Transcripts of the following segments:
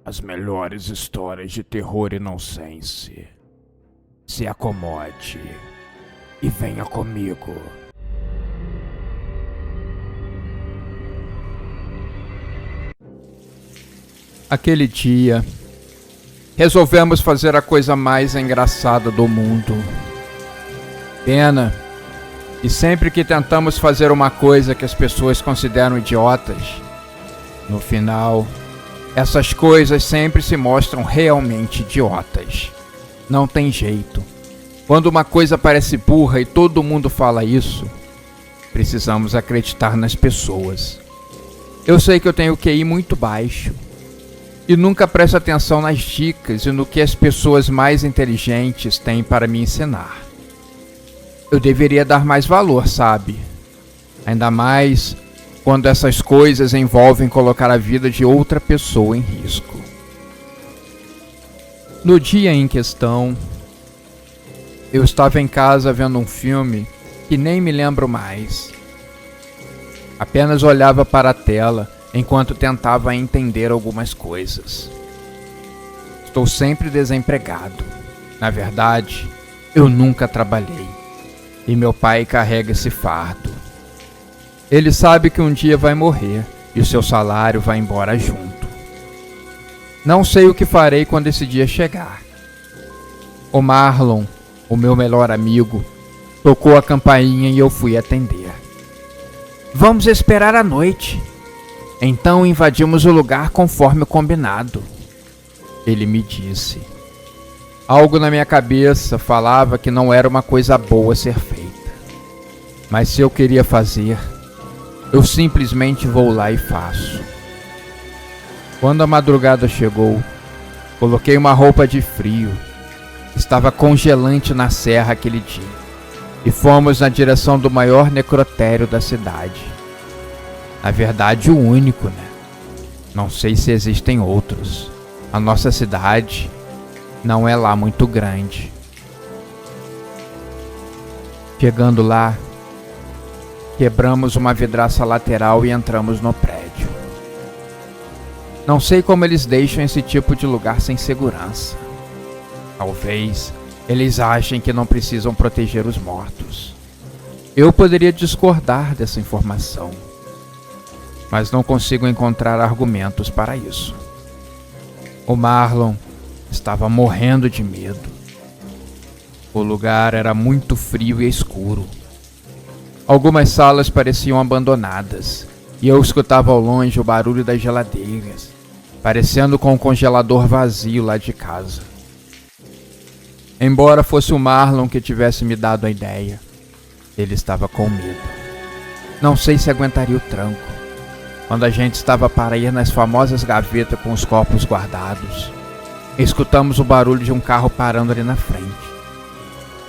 as melhores histórias de terror e nonsense. Se acomode e venha comigo. Aquele dia, resolvemos fazer a coisa mais engraçada do mundo. Pena que sempre que tentamos fazer uma coisa que as pessoas consideram idiotas, no final, essas coisas sempre se mostram realmente idiotas. Não tem jeito. Quando uma coisa parece burra e todo mundo fala isso, precisamos acreditar nas pessoas. Eu sei que eu tenho QI muito baixo e nunca presto atenção nas dicas e no que as pessoas mais inteligentes têm para me ensinar. Eu deveria dar mais valor, sabe? Ainda mais quando essas coisas envolvem colocar a vida de outra pessoa em risco. No dia em questão, eu estava em casa vendo um filme que nem me lembro mais. Apenas olhava para a tela enquanto tentava entender algumas coisas. Estou sempre desempregado. Na verdade, eu nunca trabalhei. E meu pai carrega esse fardo. Ele sabe que um dia vai morrer e o seu salário vai embora junto. Não sei o que farei quando esse dia chegar. O Marlon, o meu melhor amigo, tocou a campainha e eu fui atender. Vamos esperar a noite. Então invadimos o lugar conforme o combinado. Ele me disse. Algo na minha cabeça falava que não era uma coisa boa ser feita. Mas se eu queria fazer, eu simplesmente vou lá e faço. Quando a madrugada chegou, coloquei uma roupa de frio. Estava congelante na serra aquele dia. E fomos na direção do maior necrotério da cidade. Na verdade, o único, né? Não sei se existem outros. A nossa cidade não é lá muito grande. Chegando lá, quebramos uma vidraça lateral e entramos no prédio. Não sei como eles deixam esse tipo de lugar sem segurança. Talvez eles achem que não precisam proteger os mortos. Eu poderia discordar dessa informação, mas não consigo encontrar argumentos para isso. O Marlon estava morrendo de medo. O lugar era muito frio e escuro. Algumas salas pareciam abandonadas, e eu escutava ao longe o barulho das geladeiras, parecendo com o congelador vazio lá de casa. Embora fosse o Marlon que tivesse me dado a ideia, ele estava com medo. Não sei se aguentaria o tranco. Quando a gente estava para ir nas famosas gavetas com os copos guardados, escutamos o barulho de um carro parando ali na frente.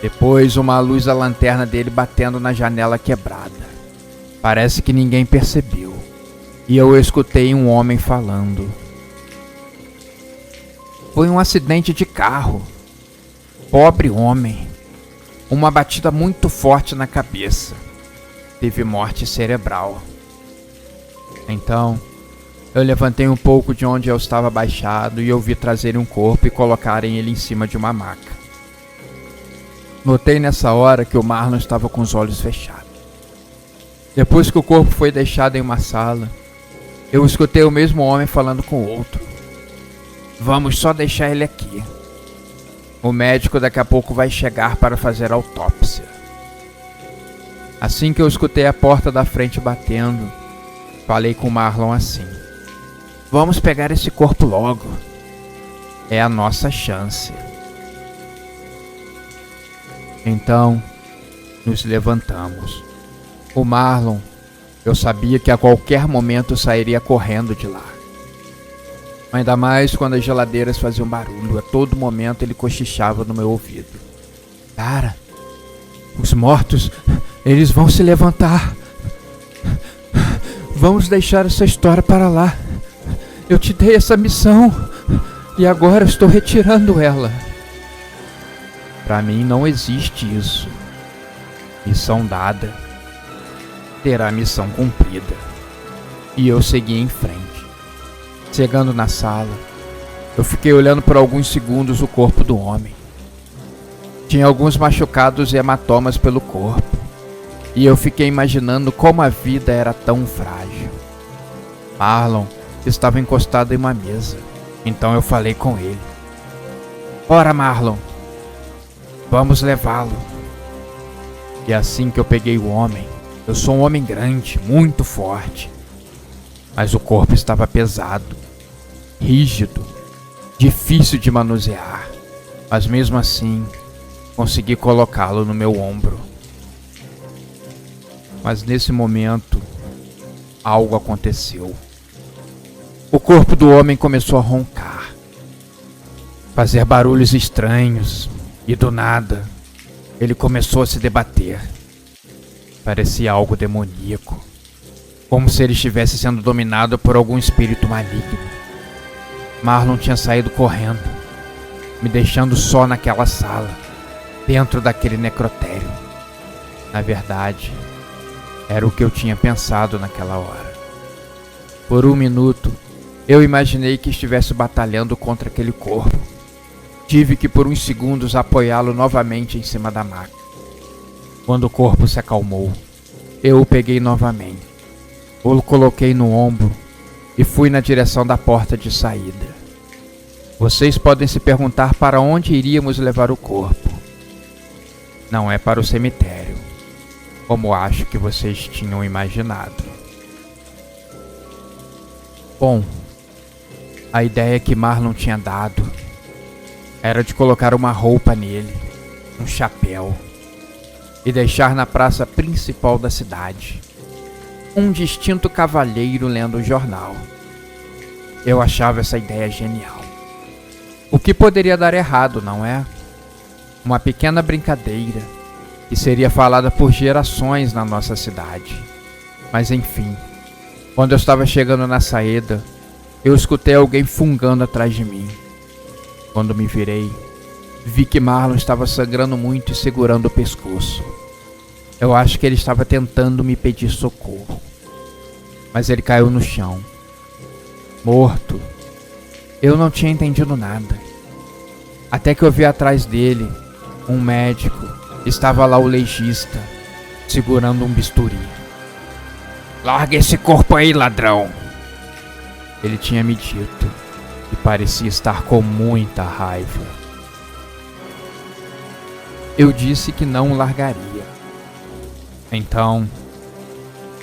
Depois, uma luz da lanterna dele batendo na janela quebrada. Parece que ninguém percebeu. E eu escutei um homem falando. Foi um acidente de carro. Pobre homem. Uma batida muito forte na cabeça. Teve morte cerebral. Então, eu levantei um pouco de onde eu estava abaixado e ouvi trazerem um corpo e colocarem ele em cima de uma maca. Notei nessa hora que o Marlon estava com os olhos fechados. Depois que o corpo foi deixado em uma sala, eu escutei o mesmo homem falando com o outro. Vamos só deixar ele aqui. O médico daqui a pouco vai chegar para fazer a autópsia. Assim que eu escutei a porta da frente batendo, falei com o Marlon assim. Vamos pegar esse corpo logo. É a nossa chance. Então, nos levantamos. O Marlon, eu sabia que a qualquer momento sairia correndo de lá. Ainda mais quando as geladeiras faziam barulho. A todo momento ele cochichava no meu ouvido. Cara, os mortos, eles vão se levantar. Vamos deixar essa história para lá. Eu te dei essa missão e agora estou retirando ela. Para mim não existe isso. Missão dada terá missão cumprida. E eu segui em frente. Chegando na sala, Eu fiquei olhando por alguns segundos o corpo do homem. Tinha alguns machucados e hematomas pelo corpo, e eu fiquei imaginando como a vida era tão frágil. Marlon estava encostado em uma mesa, então eu falei com ele. Bora, Marlon, vamos levá-lo. E assim que eu peguei o homem, eu sou um homem grande, muito forte, mas o corpo estava pesado, rígido, difícil de manusear, mas mesmo assim consegui colocá-lo no meu ombro. Mas nesse momento, algo aconteceu. O corpo do homem começou a roncar, fazer barulhos estranhos, e do nada, ele começou a se debater. Parecia algo demoníaco, como se ele estivesse sendo dominado por algum espírito maligno. Marlon tinha saído correndo, me deixando só naquela sala, dentro daquele necrotério. Na verdade, era o que eu tinha pensado naquela hora. Por um minuto, eu imaginei que estivesse batalhando contra aquele corpo. Tive que por uns segundos apoiá-lo novamente em cima da maca. Quando o corpo se acalmou, eu o peguei novamente, o coloquei no ombro e fui na direção da porta de saída. Vocês podem se perguntar para onde iríamos levar o corpo. Não é para o cemitério, como acho que vocês tinham imaginado. Bom, a ideia que Marlon tinha dado era de colocar uma roupa nele, um chapéu, e deixar na praça principal da cidade um distinto cavalheiro lendo o jornal. Eu achava essa ideia genial. O que poderia dar errado, não é? Uma pequena brincadeira que seria falada por gerações na nossa cidade. Mas enfim, quando eu estava chegando na saída, eu escutei alguém fungando atrás de mim. Quando me virei, vi que Marlon estava sangrando muito e segurando o pescoço. Eu acho que ele estava tentando me pedir socorro, mas ele caiu no chão, morto. Eu não tinha entendido nada, até que eu vi atrás dele um médico. Estava lá o legista, segurando um bisturi. Larga esse corpo aí, ladrão! Ele tinha me dito, e parecia estar com muita raiva. Eu disse que não o largaria. Então,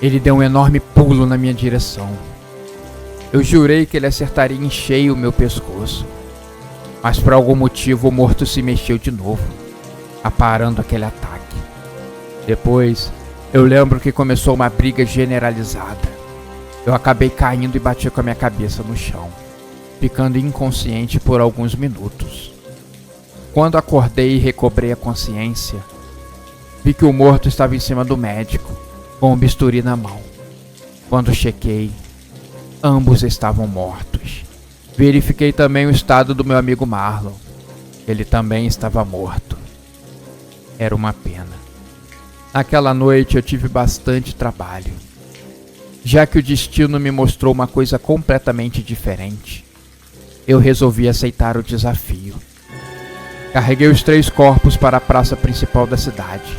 ele deu um enorme pulo na minha direção. Eu jurei que ele acertaria em cheio o meu pescoço, mas por algum motivo o morto se mexeu de novo, aparando aquele ataque. Depois, eu lembro que começou uma briga generalizada. Eu acabei caindo e bati com a minha cabeça no chão, ficando inconsciente por alguns minutos. Quando acordei e recobrei a consciência, vi que o morto estava em cima do médico, com um bisturi na mão. Quando chequei, ambos estavam mortos. Verifiquei também o estado do meu amigo Marlon. Ele também estava morto. Era uma pena. Naquela noite eu tive bastante trabalho, já que o destino me mostrou uma coisa completamente diferente. Eu resolvi aceitar o desafio. Carreguei os 3 corpos para a praça principal da cidade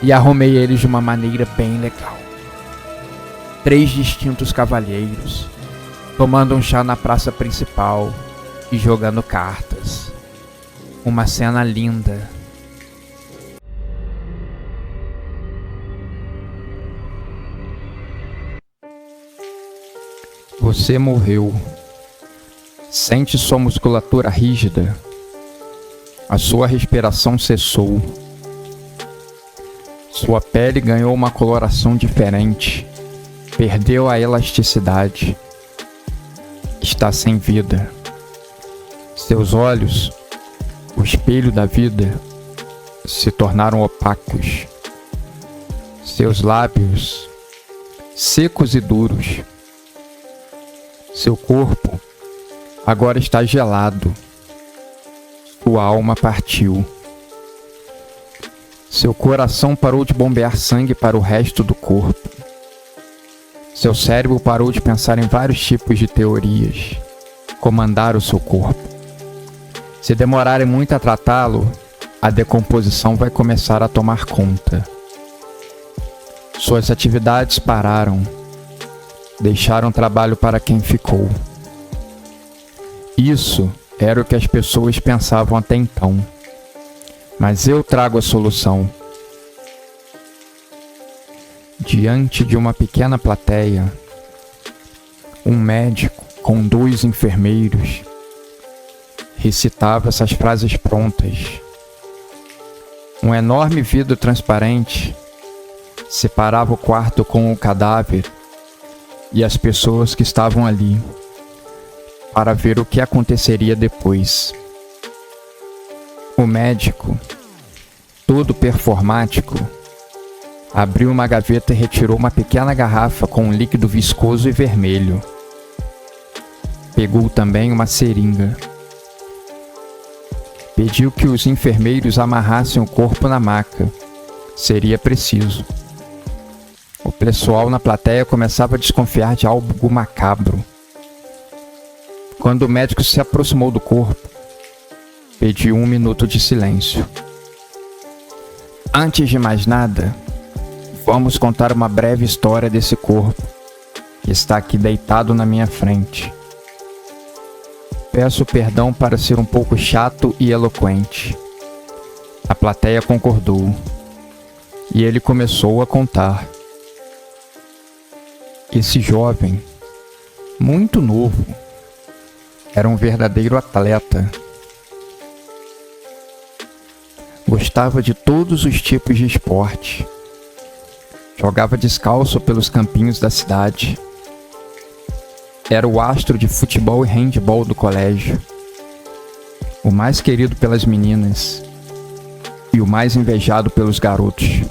e arrumei eles de uma maneira bem legal. 3 distintos cavalheiros, tomando um chá na praça principal e jogando cartas. Uma cena linda. Você morreu. Sente sua musculatura rígida. A sua respiração cessou. Sua pele ganhou uma coloração diferente. Perdeu a elasticidade. Está sem vida. Seus olhos, o espelho da vida, se tornaram opacos. Seus lábios, secos e duros. Seu corpo agora está gelado. Sua alma partiu. Seu coração parou de bombear sangue para o resto do corpo. Seu cérebro parou de pensar em vários tipos de teorias, comandar o seu corpo. Se demorarem muito a tratá-lo, a decomposição vai começar a tomar conta. Suas atividades pararam. Deixaram trabalho para quem ficou. Isso era o que as pessoas pensavam até então. Mas eu trago a solução. Diante de uma pequena plateia, um médico com 2 enfermeiros recitava essas frases prontas. Um enorme vidro transparente separava o quarto com o cadáver e as pessoas que estavam ali, para ver o que aconteceria depois. O médico, todo performático, abriu uma gaveta e retirou uma pequena garrafa com um líquido viscoso e vermelho. Pegou também uma seringa. Pediu que os enfermeiros amarrassem o corpo na maca. Seria preciso. O pessoal na plateia começava a desconfiar de algo macabro. Quando o médico se aproximou do corpo, pediu 1 minuto de silêncio. Antes de mais nada, vamos contar uma breve história desse corpo que está aqui deitado na minha frente. Peço perdão para ser um pouco chato e eloquente. A plateia concordou, e ele começou a contar. Esse jovem, muito novo, era um verdadeiro atleta. Gostava de todos os tipos de esporte. Jogava descalço pelos campinhos da cidade. Era o astro de futebol e handebol do colégio. O mais querido pelas meninas e o mais invejado pelos garotos.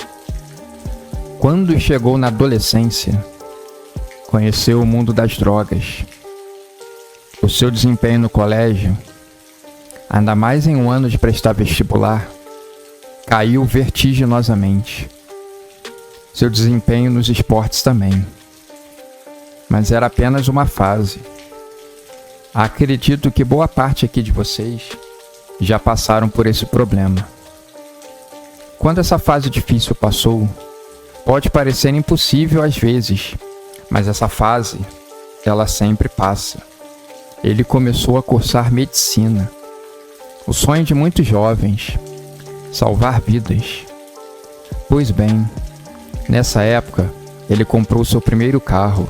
Quando chegou na adolescência, conheceu o mundo das drogas. O seu desempenho no colégio, ainda mais em um ano de prestar vestibular, caiu vertiginosamente. Seu desempenho nos esportes também. Mas era apenas uma fase. Acredito que boa parte aqui de vocês já passaram por esse problema. Quando essa fase difícil passou, pode parecer impossível às vezes, mas essa fase, ela sempre passa. Ele começou a cursar medicina. O sonho de muitos jovens, salvar vidas. Pois bem, nessa época, ele comprou seu primeiro carro.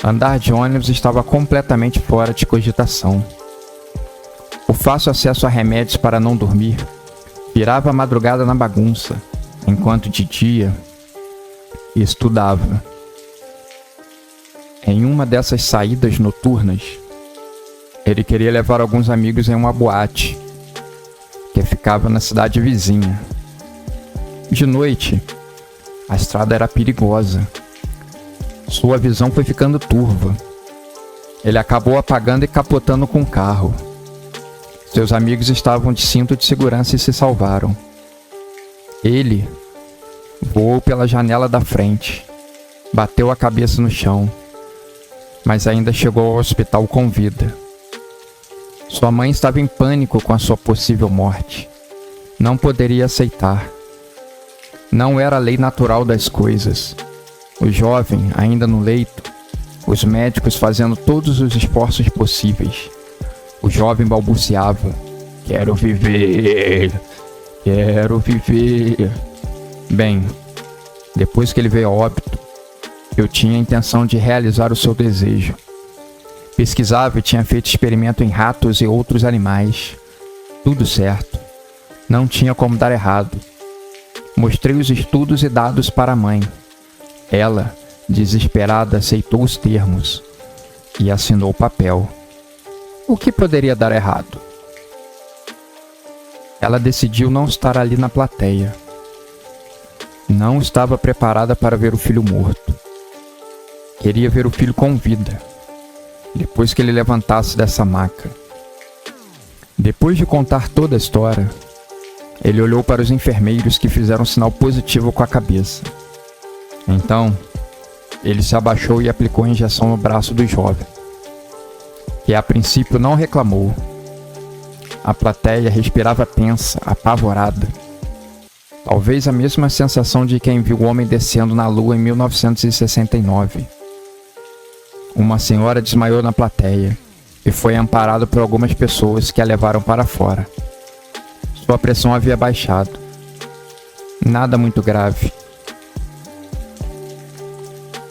Andar de ônibus estava completamente fora de cogitação. O fácil acesso a remédios para não dormir virava a madrugada na bagunça, enquanto de dia estudava. Em uma dessas saídas noturnas, ele queria levar alguns amigos em uma boate, que ficava na cidade vizinha. De noite, a estrada era perigosa. Sua visão foi ficando turva. Ele acabou apagando e capotando com o carro. Seus amigos estavam de cinto de segurança e se salvaram. Ele voou pela janela da frente, bateu a cabeça no chão, mas ainda chegou ao hospital com vida. Sua mãe estava em pânico com a sua possível morte. Não poderia aceitar. Não era a lei natural das coisas. O jovem, ainda no leito, os médicos fazendo todos os esforços possíveis. O jovem balbuciava: "Quero viver, quero viver." Bem, depois que ele veio a óbito, eu tinha a intenção de realizar o seu desejo. Pesquisava e tinha feito experimento em ratos e outros animais. Tudo certo. Não tinha como dar errado. Mostrei os estudos e dados para a mãe. Ela, desesperada, aceitou os termos e assinou o papel. O que poderia dar errado? Ela decidiu não estar ali na plateia. Não estava preparada para ver o filho morto. Queria ver o filho com vida, depois que ele levantasse dessa maca. Depois de contar toda a história, ele olhou para os enfermeiros que fizeram um sinal positivo com a cabeça. Então, ele se abaixou e aplicou a injeção no braço do jovem, que que a princípio não reclamou. A plateia respirava tensa, apavorada. Talvez a mesma sensação de quem viu o homem descendo na lua em 1969. Uma senhora desmaiou na plateia e foi amparada por algumas pessoas que a levaram para fora. Sua pressão havia baixado. Nada muito grave.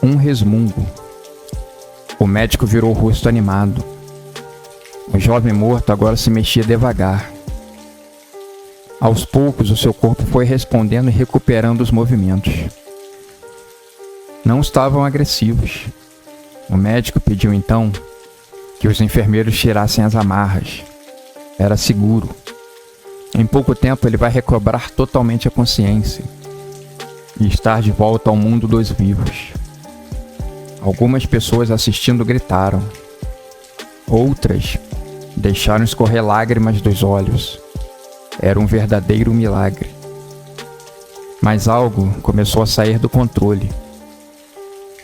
Um resmungo. O médico virou o rosto animado. O jovem morto agora se mexia devagar. Aos poucos, o seu corpo foi respondendo e recuperando os movimentos. Não estavam agressivos. O médico pediu então que os enfermeiros tirassem as amarras. Era seguro. Em pouco tempo ele vai recobrar totalmente a consciência e estar de volta ao mundo dos vivos. Algumas pessoas assistindo gritaram. Outras deixaram escorrer lágrimas dos olhos. Era um verdadeiro milagre. Mas algo começou a sair do controle.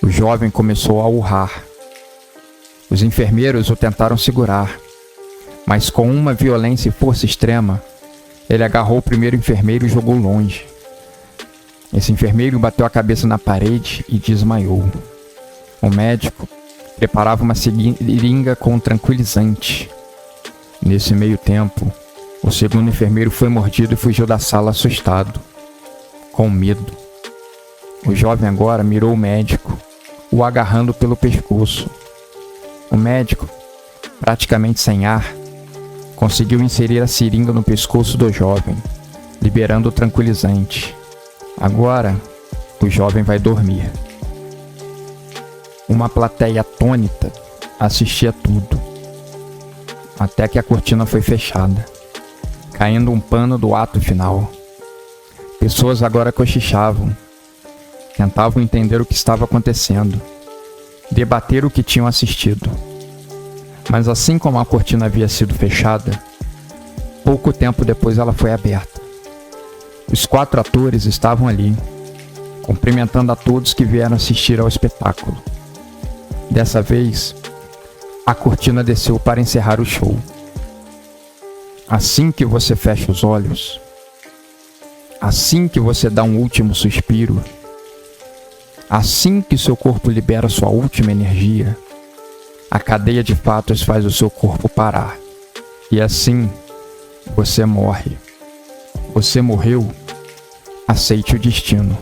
O jovem começou a urrar. Os enfermeiros o tentaram segurar, mas com uma violência e força extrema, ele agarrou o primeiro enfermeiro e jogou longe. Esse enfermeiro bateu a cabeça na parede e desmaiou. O médico preparava uma seringa com um tranquilizante. Nesse meio tempo, o segundo enfermeiro foi mordido e fugiu da sala assustado, com medo. O jovem agora mirou o médico, o agarrando pelo pescoço. O médico, praticamente sem ar, conseguiu inserir a seringa no pescoço do jovem, liberando o tranquilizante. Agora, o jovem vai dormir. Uma plateia atônita assistia tudo, até que a cortina foi fechada, caindo um pano do ato final. Pessoas agora cochichavam, tentavam entender o que estava acontecendo, debater o que tinham assistido. Mas assim como a cortina havia sido fechada, pouco tempo depois ela foi aberta. Os 4 atores estavam ali, cumprimentando a todos que vieram assistir ao espetáculo. Dessa vez, a cortina desceu para encerrar o show. Assim que você fecha os olhos, assim que você dá um último suspiro, assim que seu corpo libera sua última energia, a cadeia de fatos faz o seu corpo parar. E assim, você morre. Você morreu, aceite o destino.